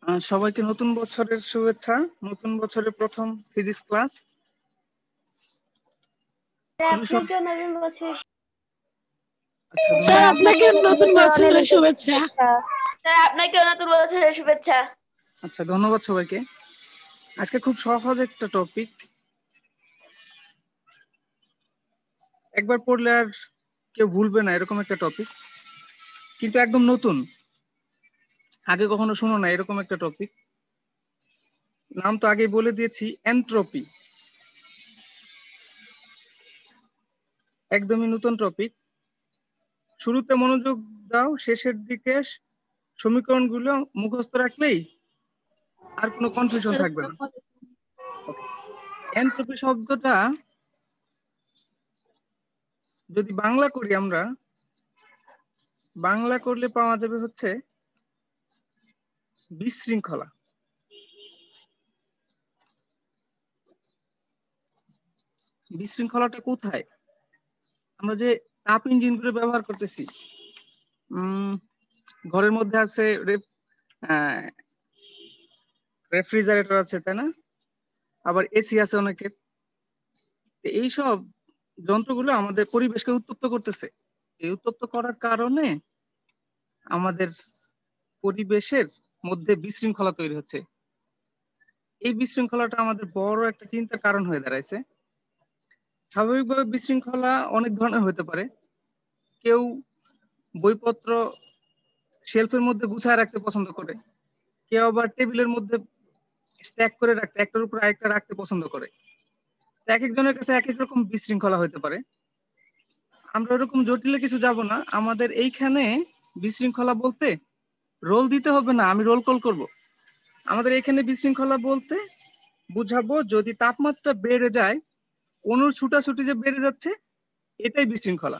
সবাইকে নতুন বছরের শুভেচ্ছা। নতুন বছরের প্রথম ফিজিক্স ক্লাস। আপনাকেও নতুন বছর আচ্ছা, স্যার ধন্যবাদ। আপনাকে নতুন বছরের শুভেচ্ছা। স্যার আপনাকেও নতুন বছরের শুভেচ্ছা। আচ্ছা, ধন্যবাদ সবাইকে। আজকে খুব সহজ একটা টপিক, একবার পড়লে আর কেউ ভুলবে না এরকম একটা টপিক, কিন্তু একদম নতুন, আগে কখনো শুনো না এরকম একটা টপিক। নাম তো আগেই বলে দিয়েছি, এন্ট্রপি। একদমই নতুন টপিক। শুরুতে মনোযোগ দাও, শেষের দিকে সমীকরণগুলো মুখস্থ রাখলেই আর কোনো কনফিউশন থাকবে না। এন্ট্রপি শব্দটা যদি বাংলা করি, আমরা বাংলা করলে পাওয়া যাবে হচ্ছে বিশৃঙ্খলা। বিশৃঙ্খলাটা কোথায়? আমরা যে তাপ ইঞ্জিন গুলো ব্যবহার করতেছি, ঘরের মধ্যে আছে রেফ্রিজারেটর আছে, তাই না? আবার এসি আছে অনেকের। এইসব যন্ত্রগুলো আমাদের পরিবেশকে উত্তপ্ত করতেছে। এই উত্তপ্ত করার কারণে আমাদের পরিবেশের মধ্যে বিশৃঙ্খলা তৈরি হচ্ছে। এই বিশৃঙ্খলাটা আমাদের বড় একটা চিন্তার কারণ হয়ে দাঁড়াইছে। স্বাভাবিকভাবে বিশৃঙ্খলা অনেক ধরনের হতে পারে। কেউ বইপত্র শেলফের মধ্যে গুছায় রাখতে পছন্দ করে, কেউ আবার টেবিলের মধ্যে স্ট্যাক করে রাখতে, একটার উপর আরেকটা রাখতে পছন্দ করে। এক একজনের কাছে এক এক রকম বিশৃঙ্খলা হতে পারে। আমরা ওরকম জটিলে কিছু যাব না। আমাদের এইখানে বিশৃঙ্খলা বলতে রোল দিতে হবে না, আমি রোল কল করব। আমাদের এখানে বিশৃঙ্খলা বলতে বুঝাবো যদি তাপমাত্রা বেড়ে যায়, অণুর ছুটাছুটি যে বেড়ে যাচ্ছে, এটাই বিশৃঙ্খলা।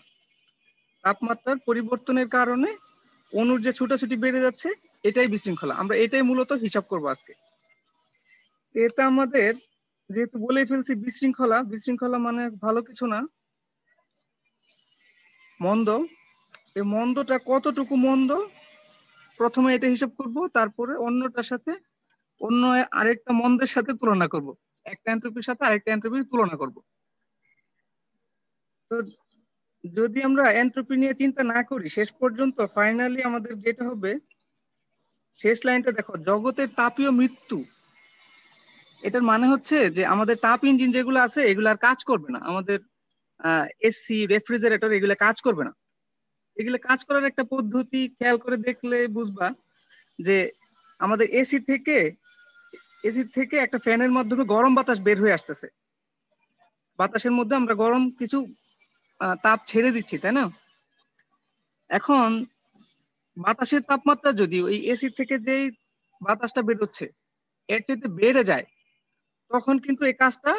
তাপমাত্রার পরিবর্তনের কারণে অণুর যে ছুটাছুটি বেড়ে যাচ্ছে, এটাই বিশৃঙ্খলা। আমরা এটাই মূলত হিসাব করব আজকে। এটা আমাদের যেহেতু বলে ফেলছি বিশৃঙ্খলা, বিশৃঙ্খলা মানে ভালো কিছু না, মন্দ। এই মন্দটা কতটুকু মন্দ, প্রথমে এটা হিসাব করব, তারপরে অন্যটার সাথে, অন্য আরেকটা মন্দের সাথে তুলনা করব, একটা এন্ট্রপির সাথে আরেকটা এন্ট্রপির তুলনা করব। তো যদি আমরা এন্ট্রপি নিয়ে চিন্তা না করি, শেষ পর্যন্ত ফাইনালি আমাদের যেটা হবে, শেষ লাইনটা দেখো, জগতের তাপীয় মৃত্যু। এটার মানে হচ্ছে যে আমাদের তাপ ইঞ্জিন যেগুলো আছে এগুলো আর কাজ করবে না, আমাদের এসি রেফ্রিজারেটর এগুলো কাজ করবে না। এগুলো কাজ করার একটা পদ্ধতি খেয়াল করে দেখলে বুঝবা যে আমাদের এসি থেকে একটা ফ্যানের মাধ্যমে গরম বাতাস বের হয়ে আসতেছে। বাতাসের মধ্যে আমরা গরম কিছু তাপ ছেড়ে দিচ্ছি, তাই না? এখন বাতাসের তাপমাত্রা যদি ওই এসি থেকে যেই বাতাসটা বেরোচ্ছে এর চাইতে বেড়ে যায়, তখন কিন্তু এই কাজটা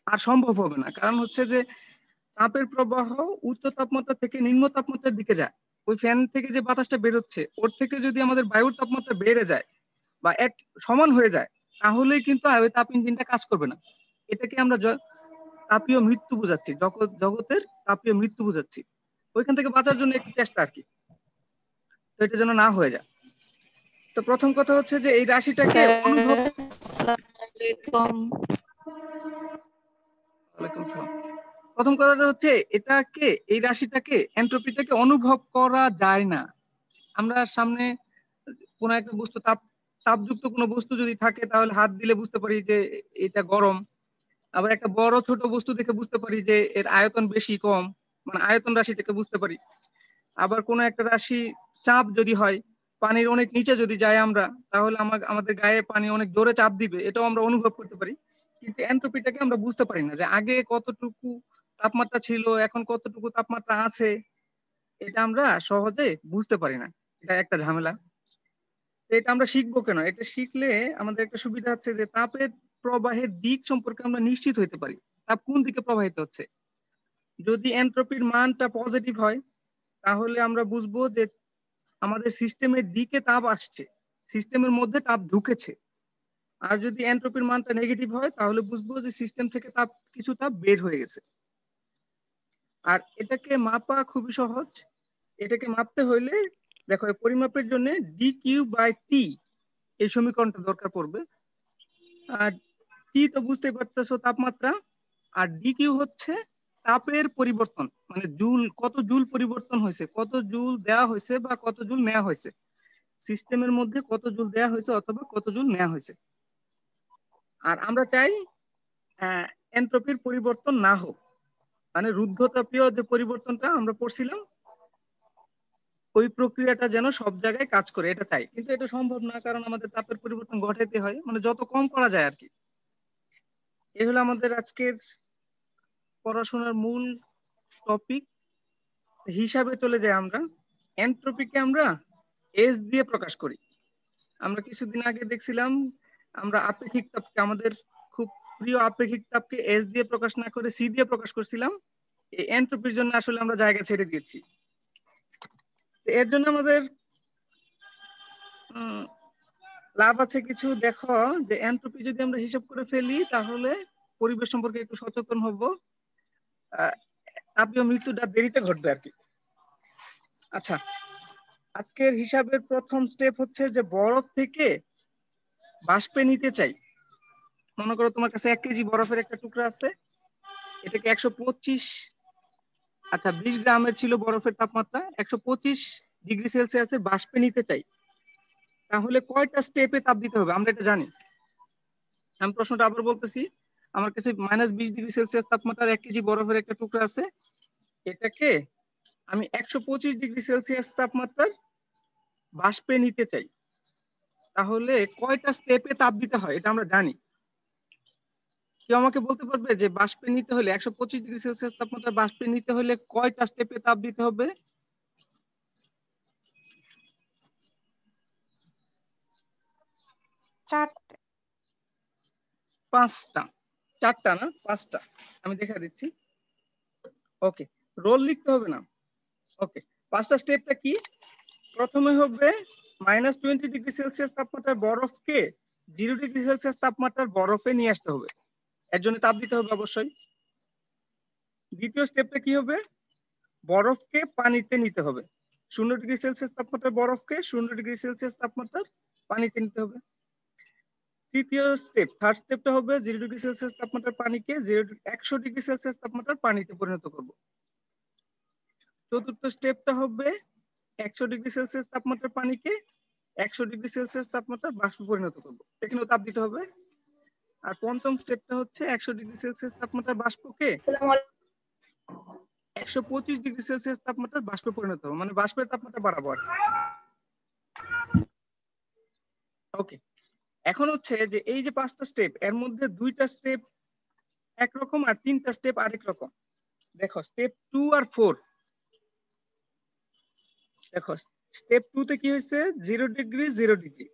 আর সম্ভব হবে না। কারণ হচ্ছে যে তাপের প্রবাহ উচ্চ তাপমাত্রা থেকে নিম্ন তাপমাত্রার দিকে যায়। ওই ফ্যান থেকে যে বাতাসটা বেরোচ্ছে ওর থেকে যদি আমাদের বায়ুর তাপমাত্রা বেড়ে যায় বা এক সমান হয়ে যায়, তাহলেই কিন্তু আর ওই তাপ ইঞ্জিনটা কাজ করবে না। এটাকে আমরা তাপীয় মৃত্যু বোঝাচ্ছি, জগতের তাপীয় মৃত্যু বোঝাচ্ছি। ওইখান থেকে বাঁচার জন্য একটু চেষ্টা আর কি, তো এটা যেন না হয়ে যায়। তো প্রথম কথা হচ্ছে যে এই রাশিটাকে অনুভব, প্রথম কথাটা হচ্ছে এটাকে, এই রাশিটাকে, এন্ট্রপিটাকে অনুভব করা যায় না। আমরা সামনে কোন একটা বস্তু, তাপযুক্ত কোনো বস্তু যদি থাকে তাহলে হাত দিলে বুঝতে পারি যে এটা গরম। আবার একটা বড় ছোট বস্তু দেখে বুঝতে পারি যে এর আয়তন বেশি কম, মানে আয়তন রাশিটাকে বুঝতে পারি। আবার কোনো একটা রাশি চাপ যদি হয়, পানির অনেক নিচে যদি যাই আমরা, তাহলে আমাদের গায়ে পানি অনেক জোরে চাপ দিবে, এটাও আমরা অনুভব করতে পারি। কিন্তু এন্ট্রপিটাকে আমরা বুঝতে পারি না, যে আগে কতটুকু তাপমাত্রা ছিল, এখন কতটুকু তাপমাত্রা আছে, এটা আমরা সহজে বুঝতে পারি না। এটা একটা ঝামেলা। তো এটা আমরা শিখবো কেন? এটা শিখলে আমাদের একটা সুবিধা হচ্ছে যে তাপের প্রবাহের দিক সম্পর্কে আমরা নিশ্চিত হইতে পারি, তাপ কোন দিকে প্রবাহিত হচ্ছে। যদি এন্ট্রপির মানটা পজিটিভ হয়, তাহলে আমরা বুঝবো যে আমাদের সিস্টেমের দিকে তাপ আসছে, সিস্টেমের মধ্যে তাপ ঢুকেছে। আর যদি এন্ট্রপির মানটা নেগেটিভ হয়, তাহলে বুঝবো যে সিস্টেম থেকে কিছু তাপ বের হয়ে গেছে। আর এটাকে মাপা খুবই সহজ। এটাকে মাপতে হইলে দেখো, পরিমাপের জন্য ডি কিউ বাই টি, এই সমীকরণটা দরকার পড়বে। আর টি তো বুঝতেই পারতেছো তাপমাত্রা, আর ডিকিউ হচ্ছে তাপের পরিবর্তন, মানে জুল, কত জুল পরিবর্তন হয়েছে, কত জুল দেওয়া হয়েছে বা কত জুল নেওয়া হয়েছে, সিস্টেমের মধ্যে কত জুল দেওয়া হয়েছে অথবা কত জুল নেওয়া হয়েছে। আর আমরা চাই এনট্রপির পরিবর্তন না হোক, মানে রুদ্ধতাপীয় যে পরিবর্তনটা আমরা পড়ছিলাম ওই প্রক্রিয়াটা যেন সব জায়গায় কাজ করে, এটা চাই। কিন্তু এটা সম্ভব না, কারণ আমাদের তাপের পরিবর্তন ঘটাইতে হয়, মানে যত কম করা যায় আর কি। এই হলো আমাদের আজকের পড়াশোনার মূল টপিক। হিসাবে চলে যাই আমরা। এনট্রপিকে আমরা এস দিয়ে প্রকাশ করি। আমরা কিছুদিন আগে দেখছিলাম আমরা আপেক্ষিক তাপকে, আমাদের খুব প্রিয় আপেক্ষিক তাপকে এস দিয়ে প্রকাশ না করে সি দিয়ে প্রকাশ করছিলাম। এই এনট্রপির জন্য আসলে আমরা জায়গা ছেড়ে দিয়েছি। এর জন্য আমাদের লাভ আছে কিছু। দেখো যে এনট্রপি যদি আমরা হিসাব করে ফেলি তাহলে পরিবেশ সম্পর্কে একটু সচেতন হব, তাপীয় মৃত্যুটা দেরিতে ঘটবে আর কি। আচ্ছা, আজকের হিসাবের প্রথম স্টেপ হচ্ছে যে বরফ থেকে বাষ্পে নিতে চাই। মনে করো তোমার কাছে 1 কেজি বরফের একটা টুকরা আছে, এটাকে 125, আচ্ছা 20 গ্রামের ছিল বরফের তাপমাত্রা, 125 ডিগ্রি সেলসিয়াসের বাষ্পে নিতে চাই। তাহলে কয়টা স্টেপে তাপ দিতে হবে আমরা এটা জানি। আমি প্রশ্নটা আবার বলতেছি। আমার কাছে -20 ডিগ্রি সেলসিয়াস তাপমাত্রার 1 কেজি বরফের একটা টুকরা আছে, এটাকে আমি 125 ডিগ্রি সেলসিয়াস তাপমাত্রার বাষ্পে নিতে চাই। তাহলে কয়টা স্টেপে তাপ দিতে হয় এটা আমরা জানি। কেউ আমাকে বলতে পারবে যে বাষ্পে নিতে হলে 125 ডিগ্রি সেলসিয়াস তাপমাত্রার বাষ্পে নিতে হলে কয়টা স্টেপে তাপ দিতে হবে? 5টা। 4টা না 5টা, আমি দেখা দিচ্ছি। ওকে, রোল লিখতে হবে না। ওকে, 5টা স্টেপটা কি? প্রথমে হবে -20 ডিগ্রি সেলসিয়াস তাপমাত্রার বরফকে 0 ডিগ্রি সেলসিয়াস তাপমাত্রার বরফে নিয়ে আসতে হবে, এর জন্য তাপ দিতে হবে অবশ্যই। দ্বিতীয় স্টেপটা কি হবে? বরফকে পানিতে নিতে হবে, 0 ডিগ্রি সেলসিয়াস তাপমাত্রার বরফকে 0 ডিগ্রি সেলসিয়াস তাপমাত্রার পানিতে নিতে হবে। তৃতীয় স্টেপ, থার্ড স্টেপটা হবে 0 ডিগ্রি সেলসিয়াস তাপমাত্রার পানিকে 100 ডিগ্রি সেলসিয়াস তাপমাত্রার পানিতে পরিণত করব। চতুর্থ স্টেপটা হবে 100 ডিগ্রি সেলসিয়াস তাপমাত্রার পানিকে 100 ডিগ্রি সেলসিয়াস তাপমাত্রার বাষ্পে পরিণত করব, এখানেও তাপ দিতে হবে। আর পঞ্চম স্টেপটা হচ্ছে 100 ডিগ্রি সেলসিয়াস তাপমাত্রার বাষ্পকে 125 ডিগ্রি সেলসিয়াস তাপমাত্রার বাষ্পে পরিণত হবে, মানে বাষ্পের তাপমাত্রা বাড়াবো আর। ওকে, এখন হচ্ছে যে এই যে 5টা স্টেপ, এর মধ্যে 2টা স্টেপ একরকম আর 3টা স্টেপ আরেক রকম। দেখো স্টেপ 2 আর 4, দেখো স্টেপ 2 তে কি হয়েছে? 0 ডিগ্রি 0 ডিগ্রি,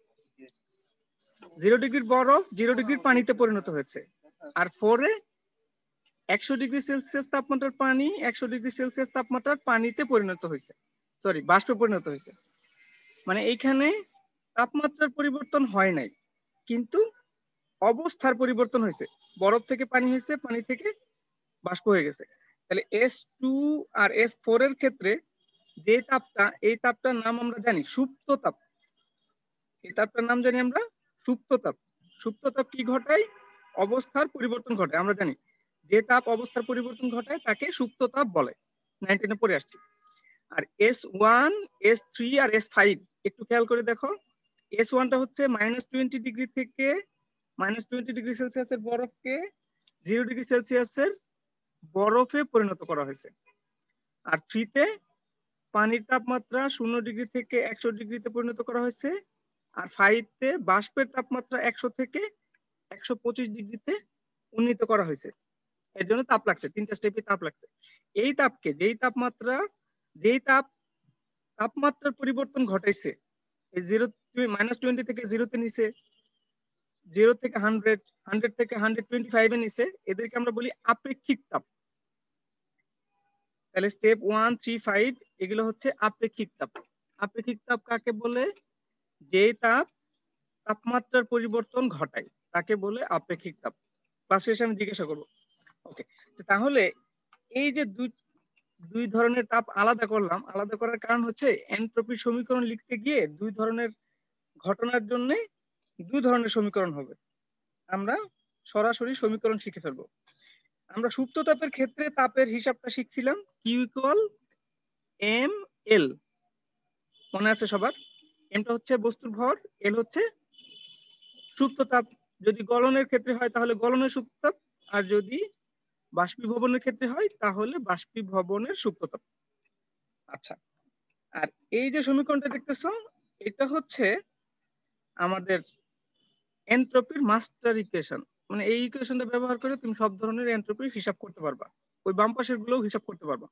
0 ডিগ্রির বরফ 0 ডিগ্রির পানিতে পরিণত হয়েছে। আর 4 এ 100 ডিগ্রি সেলসিয়াস তাপমাত্রার পানি 100 ডিগ্রি সেলসিয়াস তাপমাত্রার পানিতে পরিণত হয়েছে, সরি বাষ্পে পরিণত হয়েছে। মানে এইখানে তাপমাত্রার পরিবর্তন হয় নাই, কিন্তু অবস্থার পরিবর্তন হয়েছে। বরফ থেকে পানি হয়েছে, পানি থেকে বাষ্প হয়ে গেছে। তাহলে S2 আর S4 এর ক্ষেত্রে যে তাপটা, এই তাপটার নাম আমরা জানি সুপ্ত তাপ। এই তাপটার নাম জানি আমরা সুপ্ত তাপ। সুপ্ত তাপ কি ঘটায়? অবস্থার পরিবর্তন ঘটায়। আমরা জানি যে তাপ অবস্থার পরিবর্তন ঘটায় তাকে সুপ্ত তাপ বলে, 19 পড়ে আসছি। আর S1, S3 আর S5 একটু খেয়াল করে দেখো। S1টা হচ্ছে -20 ডিগ্রি থেকে -20 ডিগ্রি সেলসিয়াসের বরফকে 0 ডিগ্রি সেলসিয়াসের বরফে পরিণত করা হয়েছে। আর 3 তে পানির তাপমাত্রা 0 ডিগ্রি থেকে 100 ডিগ্রিতে পরিণত করা হয়েছে। আর 5 তে বাষ্পের তাপমাত্রা 100 থেকে 125 ডিগ্রিতে উন্নীত করা হয়েছে। এর জন্য তাপ লাগছে, 3টা স্টেপে তাপ লাগছে। এই তাপকে, যেই তাপমাত্রার পরিবর্তন ঘটাইছে, এই -20 থেকে 0 তে নিছে, 0 থেকে 100, 100 থেকে 125 এ নিছে, এদেরকে আমরা বলি আপেক্ষিক তাপ। তাহলে স্টেপ 1, 3, 5 এগুলো হচ্ছে আপেক্ষিক তাপ। আপেক্ষিক তাপ কাকে বলে? যেই তাপ তাপমাত্রার পরিবর্তন ঘটায় তাকে বলে আপেক্ষিক তাপ। ক্লাস শেষে আমি জিজ্ঞাসা করবো। ওকে, তাহলে এই যে দুই ধরনের তাপ আলাদা করলাম, আলাদা করার কারণ হচ্ছে এনট্রপির সমীকরণ লিখতে গিয়ে দুই ধরনের ঘটনার জন্য দুই ধরনের সমীকরণ হবে। আমরা সরাসরি সমীকরণ শিখে ফেলবো। আমরা সুপ্ত তাপের ক্ষেত্রে তাপের হিসাবটা শিখছিলাম কিউ ইকুয়াল এম এল, মনে আছে সবার? এমটা হচ্ছে বস্তুর ভর, এল হচ্ছে সুপ্ত তাপ। যদি গলনের ক্ষেত্রে হয় তাহলে গলনের সুপ্ত তাপ, আর যদি বাষ্পীভবনের ক্ষেত্রে হয় তাহলে বাষ্পীভবনের সুপ্ত তাপ। আচ্ছা, আর এই যে সমীকরণটা দেখতেছো এটা হচ্ছে আমাদের এনট্রপির মাস্টার ইকুয়েশন। মানে এই ইকুয়েশনটা ব্যবহার করে তুমি সব ধরনের এনট্রপির হিসাব করতে পারবা, ওই বাম পাশের গুলোও হিসাব করতে পারবা।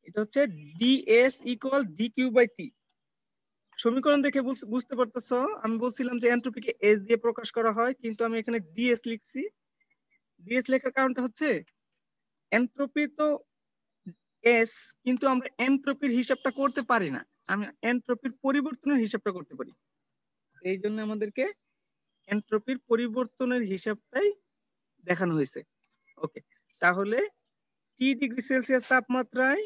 এটা হচ্ছে DS equal DQ by T. সমীকরণ দেখে বুঝতে পারতেছো আমি বলছিলাম যে এনট্রপিকে এস দিয়ে প্রকাশ করা হয়, কিন্তু আমি এখানে ডিএস লিখছি। ডিএস লেখার কারণটা হচ্ছে এনট্রপির তো এস, কিন্তু আমরা এনট্রপির হিসাবটা করতে পারি না, আমি এনট্রপির পরিবর্তনের হিসাবটা করতে পারি। এই জন্য আমাদেরকে এনট্রপির পরিবর্তনের হিসাবটাই দেখানো হয়েছে। ওকে, তাহলে টি ডিগ্রি সেলসিয়াস তাপমাত্রায়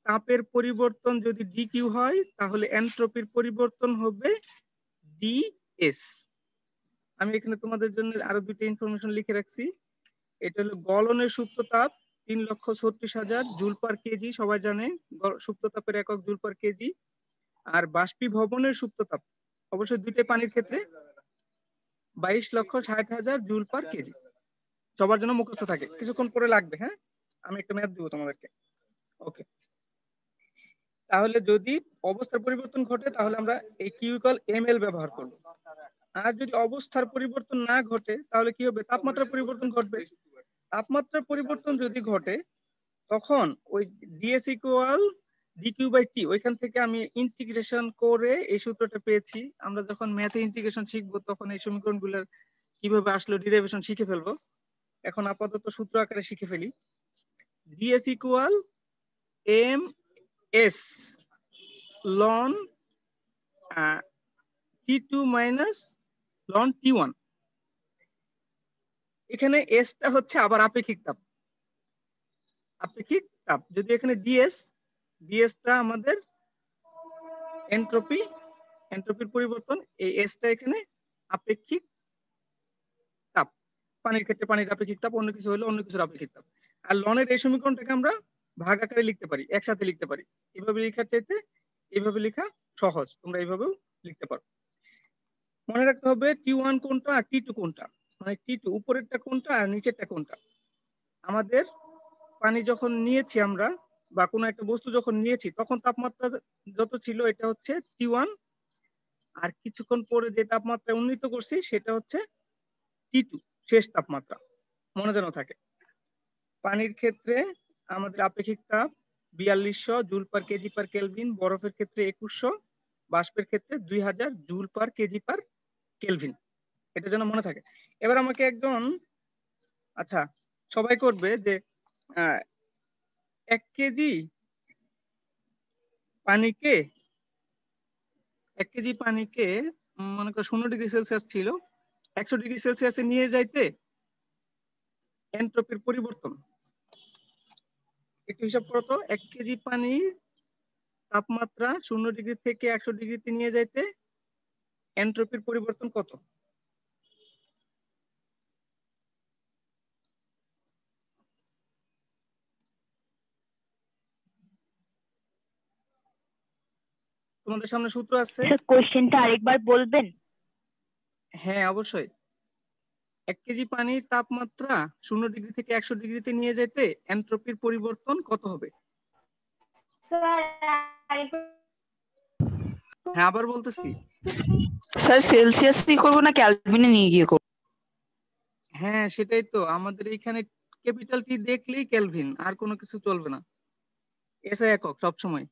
তাপের পরিবর্তন যদি ডিকিউ হয় তাহলে এনট্রপির পরিবর্তন হবে ডিএস। আমি এখানে তোমাদের জন্য আরো দুটো ইনফরমেশন লিখে রাখছি। এটা হলো গলনের সুপ্ত তাপ 3,36,000 জুল পার কেজি, সবাই জানে সুপ্ত তাপের একক জুল পার কেজি। আর বাষ্পীভবনের সুপ্ত তাপ অবশ্যই দুইটাই পানির ক্ষেত্রে 22,60,000 জুল পার কেজি। সবার জন্য মুখস্থ থাকে, কিছুক্ষণ পরে লাগবে। হ্যাঁ, আমি একটা ম্যাথ দিব তোমাদেরকে। ওকে, তাহলে যদি অবস্থার পরিবর্তন ঘটে তাহলে আমরা এই কিউ ইকুয়াল এম এল ব্যবহার করব। আর যদি অবস্থার পরিবর্তন না ঘটে তাহলে কি হবে? তাপমাত্রার পরিবর্তন ঘটবে। তাপমাত্রার পরিবর্তন যদি ঘটে তখন ওই DS equal DQ by T, ওইখান থেকে আমি ইন্টিগ্রেশন করে এই সূত্রটা পেয়েছি। আমরা যখন ম্যাথে ইন্টিগ্রেশন শিখবো তখন এই সমীকরণগুলোর কিভাবে আসলো ডেরিভেশন শিখে ফেলবো। এখন আপাতত সূত্র আকারে শিখে ফেলি। Ds equal m s ln T2 minus ln T1। এখানে এসটা হচ্ছে আবার আপেক্ষিক তাপ। আপেক্ষিক তাপ যদি এখানে ডিএসটা আমাদের এনট্রপির পরিবর্তন, এই এসটা এখানে আপেক্ষিক তাপ। পানির ক্ষেত্রে পানির আপেক্ষিক তাপ, অন্য কিছু হলে অন্য কিছুর আপেক্ষিক তাপ। আর লনের এই সমীকরণটাকে আমরা ভাগ আকারে লিখতে পারি, একসাথে লিখতে পারি। এভাবে লেখার চাইতে এইভাবে লেখা সহজ, তোমরা এইভাবেও লিখতে পারো। মনে রাখতে হবে T1 কোনটা আর T2 কোনটা, মানে T2 উপরেরটা কোনটা আর নিচেরটা কোনটা। আমাদের পানি যখন নিয়েছি আমরা বা কোনো একটা বস্তু যখন নিয়েছি তখন তাপমাত্রা যত ছিল এটা হচ্ছে T1, আর কিছুক্ষণ পরে যে তাপমাত্রা উন্নীত করছি সেটা হচ্ছে T2, শেষ তাপমাত্রা। মনে যেন থাকে। পানির ক্ষেত্রে আমাদের আপেক্ষিক তাপ 4200 joule per KG per kelvin, বরফের ক্ষেত্রে 2100, বাষ্পের ক্ষেত্রে 2000 joule per KG per kelvin. এটা যেন মনে থাকে। এবার আমাকে একজন, আচ্ছা সবাই করবে যে 1 কেজি পানিকে মনে করো 0 ডিগ্রি সেলসিয়াস ছিল, 100 ডিগ্রি সেলসিয়াসে নিয়ে যাইতে এনট্রপির পরিবর্তন একটু হিসাব করো তো। 1 কেজি পানির তাপমাত্রা 0 ডিগ্রি থেকে 100 ডিগ্রিতে নিয়ে যাইতে এনট্রপির পরিবর্তন কত? তোমাদের সামনে সূত্র আছে। কোশ্চেনটা আরেকবার বলবেন? হ্যাঁ অবশ্যই। 1 কেজি পানির তাপমাত্রা 0 ডিগ্রি থেকে 100 ডিগ্রিতে নিয়ে যেতে এনট্রপির পরিবর্তন কত হবে? হ্যাঁ আবার বলতেছি। স্যার সেলসিয়াস কি করব না কেলভিনে নিয়ে গিয়ে করব? হ্যাঁ সেটাই তো, আমাদের এখানে ক্যাপিটাল টি দেখলেই কেলভিন, আর কোনো কিছু চলবে না। এসআই একক সবসময়।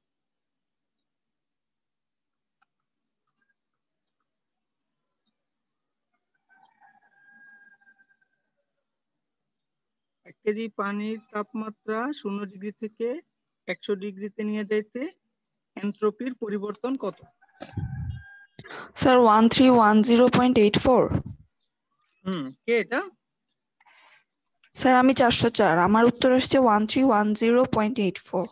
এক কেজি পানির তাপমাত্রা 0 ডিগ্রি থেকে 100 ডিগ্রিতে নিয়ে যাইতে এনট্রপির পরিবর্তন কত? স্যার 1310.84। কে এটা? স্যার আমি 404, আমার উত্তর আসছে 1310.84।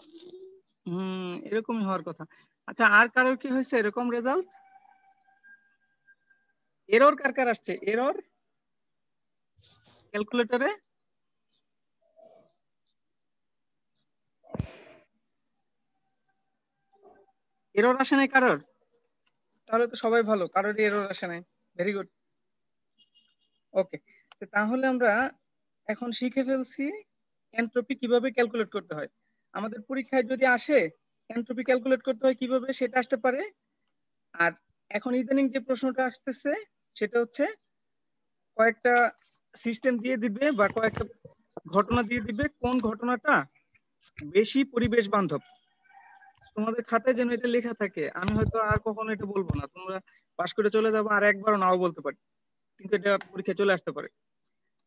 এরকমই হওয়ার কথা। আচ্ছা আর কারোর কি হয়েছে এরকম রেজাল্ট? এরর কার কার আসছে? এরর ক্যালকুলেটরে এরর আসে নাই কারোর? তাহলে তো সবাই ভালো, কারোর এরর আসে নাই। Very good. ওকে, তাহলে আমরা এখন শিখে ফেলছি এনট্রপি কিভাবে ক্যালকুলেট করতে হয়। আমাদের পরীক্ষায় যদি আসে এনট্রপি ক্যালকুলেট করতে হয় কিভাবে, সেটা আসতে পারে। আর এখন ইদানিং যে প্রশ্নটা আসতেছে সেটা হচ্ছে কয়েকটা সিস্টেম দিয়ে দিবে বা কয়েকটা ঘটনা দিয়ে দিবে, কোন ঘটনাটা বেশি পরিবেশ বান্ধব। তোমাদের খাতায় যেন এটা লেখা থাকে, আমি হয়তো আর কখনো এটা বলবো না, তোমরা পাশ করে চলে যাবো, আর একবারও নাও বলতে পারি, কিন্তু এটা পরীক্ষায় চলে আসতে পারে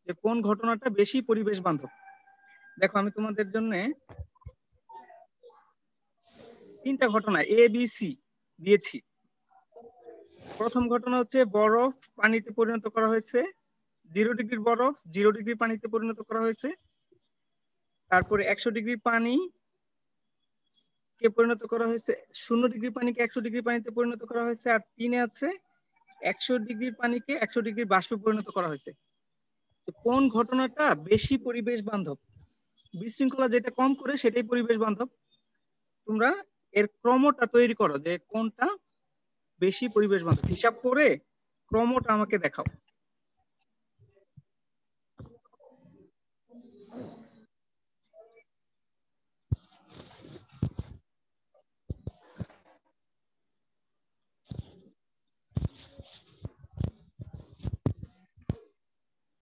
যে কোন ঘটনাটা বেশি পরিবেশ বান্ধব। দেখো আমি তোমাদের জন্য 3টা ঘটনা ABC দিয়েছি। প্রথম ঘটনা হচ্ছে বরফ পানিতে পরিণত করা হয়েছে, 0 ডিগ্রির বরফ 0 ডিগ্রি পানিতে পরিণত করা হয়েছে। তারপরে 100 ডিগ্রি পানি কে পরিণত করা হয়েছে, 0 ডিগ্রি পানিকে 100 ডিগ্রি পানিতে পরিণত করা হয়েছে। আর 3-এ আছে 100 ডিগ্রি পানিকে 100 ডিগ্রি বাষ্পে পরিণত করা হয়েছে। তো কোন ঘটনাটা বেশি পরিবেশ বান্ধব? বিশৃঙ্খলা যেটা কম করে সেটাই পরিবেশ বান্ধব। তোমরা এর ক্রমটা তৈরি করো যে কোনটা বেশি পরিবেশ বান্ধব, হিসাব করে ক্রমটা আমাকে দেখাও।